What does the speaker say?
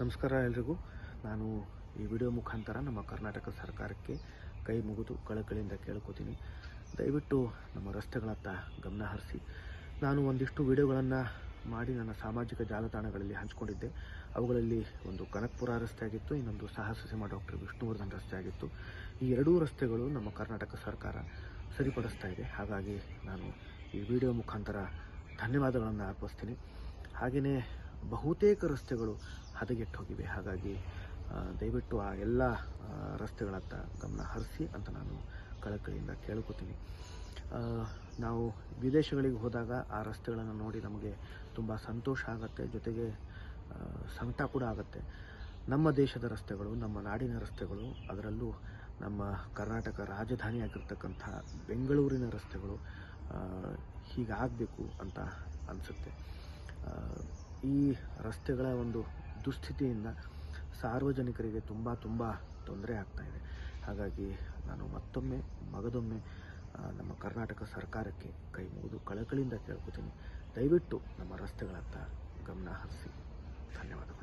ನಮಸ್ಕಾರ ಎಲ್ರಿಗೂ. ನಾನು ಈ ವಿಡಿಯೋ ಮುಖಾಂತರ ನಮ್ಮ ಕರ್ನಾಟಕ ಸರ್ಕಾರಕ್ಕೆ ಕೈ ಮುಗಿದು ಕಳಕಳಿಯಿಂದ ಕೇಳ್ಕೊತೀನಿ, ದಯವಿಟ್ಟು ನಮ್ಮ ರಸ್ತೆಗಳತ್ತ ಗಮನ ಹರಿಸಿ. ನಾನು ಒಂದಿಷ್ಟು ವಿಡಿಯೋಗಳನ್ನು ಮಾಡಿ ನನ್ನ ಸಾಮಾಜಿಕ ಜಾಲತಾಣಗಳಲ್ಲಿ ಹಂಚಿಕೊಂಡಿದ್ದೆ. ಅವುಗಳಲ್ಲಿ ಒಂದು ಕನಕಪುರ ರಸ್ತೆ ಆಗಿತ್ತು, ಇನ್ನೊಂದು ಸಾಹಸಸೀಮಾ ಡಾಕ್ಟರ್ ವಿಷ್ಣುವರ್ಧನ್ ರಸ್ತೆ ಆಗಿತ್ತು. ಈ ಎರಡೂ ರಸ್ತೆಗಳು ನಮ್ಮ ಕರ್ನಾಟಕ ಸರ್ಕಾರ ಸರಿಪಡಿಸ್ತಾ ಇದೆ. ಹಾಗಾಗಿ ನಾನು ಈ ವಿಡಿಯೋ ಮುಖಾಂತರ ಧನ್ಯವಾದಗಳನ್ನು ಅರ್ಪಿಸ್ತೀನಿ. ಹಾಗೆಯೇ ಬಹುತೇಕ ರಸ್ತೆಗಳು ಹದಗೆಟ್ಟು ಹೋಗಿವೆ. ಹಾಗಾಗಿ ದಯವಿಟ್ಟು ಆ ಎಲ್ಲ ರಸ್ತೆಗಳತ್ತ ಗಮನ ಹರಿಸಿ ಅಂತ ನಾನು ಕಳಕಳಿಯಿಂದ ಕೇಳ್ಕೊತೀನಿ. ನಾವು ವಿದೇಶಗಳಿಗೆ ಹೋದಾಗ ಆ ರಸ್ತೆಗಳನ್ನು ನೋಡಿ ನಮಗೆ ತುಂಬ ಸಂತೋಷ ಆಗುತ್ತೆ, ಜೊತೆಗೆ ಸಂಕಟ ಕೂಡ ಆಗುತ್ತೆ. ನಮ್ಮ ದೇಶದ ರಸ್ತೆಗಳು, ನಮ್ಮ ನಾಡಿನ ರಸ್ತೆಗಳು, ಅದರಲ್ಲೂ ನಮ್ಮ ಕರ್ನಾಟಕ ರಾಜಧಾನಿಯಾಗಿರ್ತಕ್ಕಂಥ ಬೆಂಗಳೂರಿನ ರಸ್ತೆಗಳು ಹೀಗಾಗಬೇಕು ಅಂತ ಅನಿಸುತ್ತೆ. ಈ ರಸ್ತೆಗಳ ಒಂದು ದುಸ್ಥಿತಿಯಿಂದ ಸಾರ್ವಜನಿಕರಿಗೆ ತುಂಬ ತೊಂದರೆ ಆಗ್ತಾಯಿದೆ. ಹಾಗಾಗಿ ನಾನು ಮಗದೊಮ್ಮೆ ನಮ್ಮ ಕರ್ನಾಟಕ ಸರ್ಕಾರಕ್ಕೆ ಕೈ ಮುಗಿದು ಕಳಕಳಿಯಿಂದ ಕೇಳ್ಕೊತೀನಿ, ದಯವಿಟ್ಟು ನಮ್ಮ ರಸ್ತೆಗಳತ್ತ ಗಮನ ಹರಿಸಿ. ಧನ್ಯವಾದಗಳು.